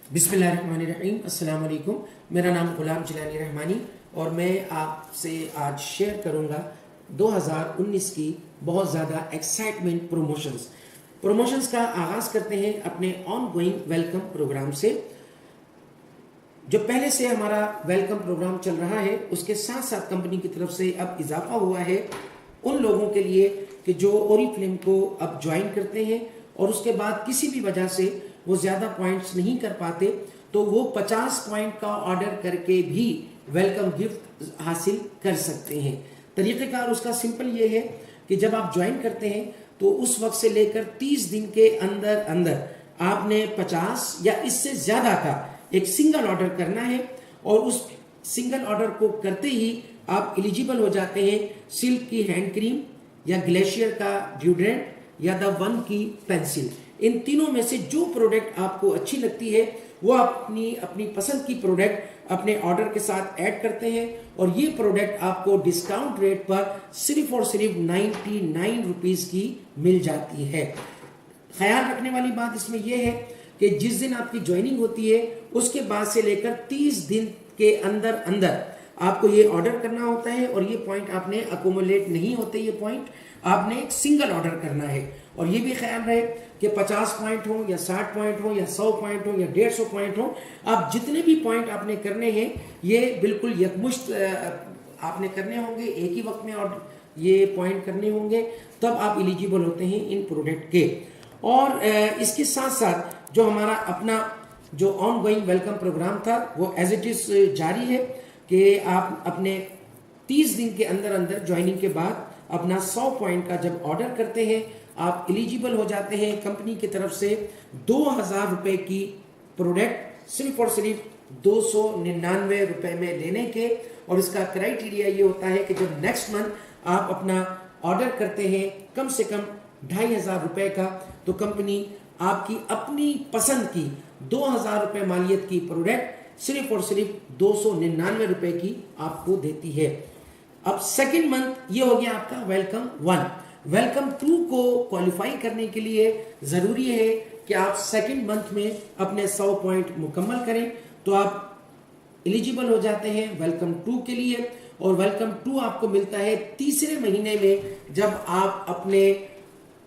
बिस्मिल्लाहिर्रहमानिर्रहीम, अस्सलाम वालेकुम। मेरा नाम गुलाम जिलानी रहमानी और मैं आपसे आज शेयर करूंगा 2019 की बहुत ज़्यादा एक्साइटमेंट प्रमोशंस का आगाज़ करते हैं अपने ऑन गोइंग वेलकम प्रोग्राम से। जो पहले से हमारा वेलकम प्रोग्राम चल रहा है उसके साथ साथ कंपनी की तरफ से अब इजाफा हुआ है उन लोगों के लिए कि जो ओरिफ्लेम को अब ज्वाइन करते हैं और उसके बाद किसी भी वजह से वो ज़्यादा पॉइंट्स नहीं कर पाते तो वो 50 पॉइंट का ऑर्डर करके भी वेलकम गिफ्ट हासिल कर सकते हैं। तरीक़ेकार उसका सिंपल ये है कि जब आप ज्वाइन करते हैं तो उस वक्त से लेकर 30 दिन के अंदर अंदर आपने 50 या इससे ज़्यादा का एक सिंगल ऑर्डर करना है और उस सिंगल ऑर्डर को करते ही आप एलिजिबल हो जाते हैं सिल्क की हैंड क्रीम या ग्लेशियर का डिओड्रेंट या द वन की पेंसिल। इन तीनों में से जो प्रोडक्ट आपको अच्छी लगती है वो अपनी पसंद की प्रोडक्ट अपने ऑर्डर के साथ ऐड करते हैं और ये प्रोडक्ट आपको डिस्काउंट रेट पर सिर्फ और सिर्फ 99 रुपीज़ की मिल जाती है। ख्याल रखने वाली बात इसमें यह है कि जिस दिन आपकी ज्वाइनिंग होती है उसके बाद से लेकर 30 दिन के अंदर अंदर आपको ये ऑर्डर करना होता है और ये पॉइंट आपने अकोमोलेट नहीं होते। ये पॉइंट आपने एक सिंगल ऑर्डर करना है और ये भी ख्याल रहे कि 50 पॉइंट हो या 60 पॉइंट हो या 100 पॉइंट हो या 150 पॉइंट हो, आप जितने भी पॉइंट आपने करने हैं ये बिल्कुल यकमुश्त आपने करने होंगे, एक ही वक्त में और ये पॉइंट करने होंगे, तब आप एलिजिबल होते हैं इन प्रोडक्ट के। और इसके साथ साथ जो हमारा अपना जो ऑन गोइंग वेलकम प्रोग्राम था वो एज इट इज जारी है कि आप अपने 30 दिन के अंदर अंदर ज्वाइनिंग के बाद अपना 100 पॉइंट का जब ऑर्डर करते हैं आप एलिजिबल हो जाते हैं कंपनी की तरफ से 2000 रुपए की प्रोडक्ट सिर्फ और सिर्फ 299 रुपए में लेने के। और इसका क्राइटेरिया ये होता है कि जब नेक्स्ट मंथ आप अपना ऑर्डर करते हैं कम से कम 2500 रुपए का तो कंपनी आपकी अपनी पसंद की 2000 रुपए मालियत की प्रोडक्ट सिर्फ और सिर्फ 299 रुपए की आपको देती है। अब सेकंड मंथ ये हो गया आपका वेलकम 1। वेलकम 2 को क्वालिफाई करने के लिए ज़रूरी है कि आप सेकंड मंथ में अपने 100 पॉइंट मुकम्मल करें तो आप एलिजिबल हो जाते हैं वेलकम 2 के लिए। और वेलकम 2 आपको मिलता है तीसरे महीने में जब आप अपने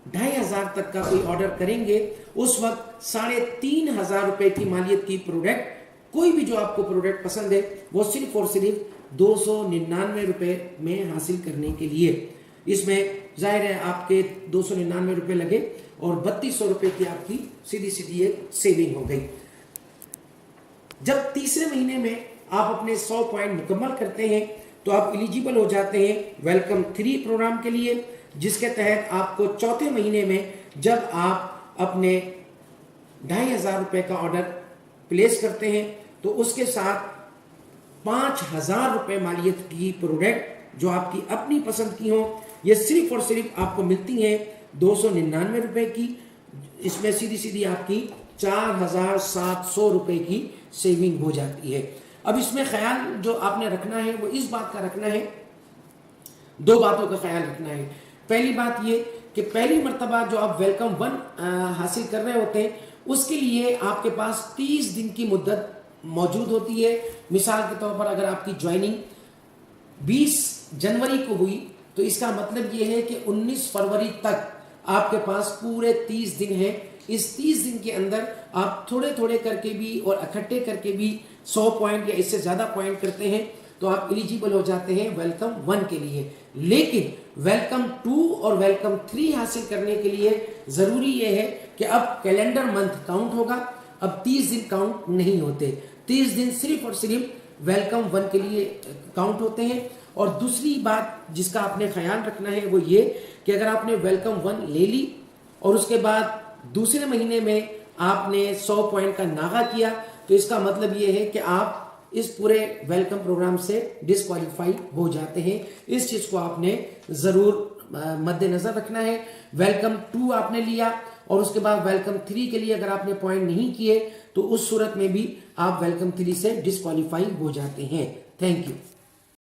2500 तक का कोई ऑर्डर करेंगे। उस वक्त 3500 रुपए की मालियत की प्रोडक्ट कोई भी जो आपको प्रोडक्ट पसंद है वो सिर्फ और सिर्फ 299 रुपए में हासिल करने के लिए। इसमें जाहिर है आपके 299 रुपए लगे और 3200 रुपए की आपकी सीधी सीधी एक सेविंग हो गई। जब तीसरे महीने में आप अपने 100 पॉइंट मुकम्मल करते हैं तो आप एलिजिबल हो जाते हैं वेलकम 3 प्रोग्राम के लिए, जिसके तहत आपको चौथे महीने में जब आप अपने 2500 रुपए का ऑर्डर प्लेस करते हैं तो उसके साथ 5000 रुपए मालियत की प्रोडक्ट जो आपकी अपनी पसंद की हो ये सिर्फ और सिर्फ आपको मिलती है 299 रुपए की। इसमें सीधी सीधी आपकी 4700 रुपए की सेविंग हो जाती है। अब इसमें ख्याल जो आपने रखना है वो इस बात का रखना है, 2 बातों का ख्याल रखना है। पहली बात ये कि पहली मर्तबा जो आप वेलकम 1 हासिल कर रहे होते हैं उसके लिए आपके पास 30 दिन की मुद्दत मौजूद होती है। मिसाल के तौर पर अगर आपकी ज्वाइनिंग 20 जनवरी को हुई तो इसका मतलब ये है कि 19 फरवरी तक आपके पास पूरे 30 दिन है। इस 30 दिन के अंदर आप थोड़े थोड़े करके भी और इकट्ठे करके भी 100 पॉइंट या इससे ज़्यादा पॉइंट करते हैं तो आप एलिजिबल हो जाते हैं वेलकम 1 के लिए। लेकिन वेलकम 2 और वेलकम 3 हासिल करने के लिए ज़रूरी ये है कि अब कैलेंडर मंथ काउंट होगा, अब 30 दिन काउंट नहीं होते। 30 दिन सिर्फ और सिर्फ वेलकम 1 के लिए काउंट होते हैं। और दूसरी बात जिसका आपने ख्याल रखना है वो ये कि अगर आपने वेलकम 1 ले ली और उसके बाद दूसरे महीने में आपने 100 पॉइंट का नागा किया तो इसका मतलब ये है कि आप इस पूरे वेलकम प्रोग्राम से डिस्क्वालीफाई हो जाते हैं। इस चीज़ को आपने ज़रूर मद्देनज़र रखना है। वेलकम 2 आपने लिया और उसके बाद वेलकम 3 के लिए अगर आपने पॉइंट नहीं किए तो उस सूरत में भी आप वेलकम 3 से डिस्क्वालीफाई हो जाते हैं। Thank you.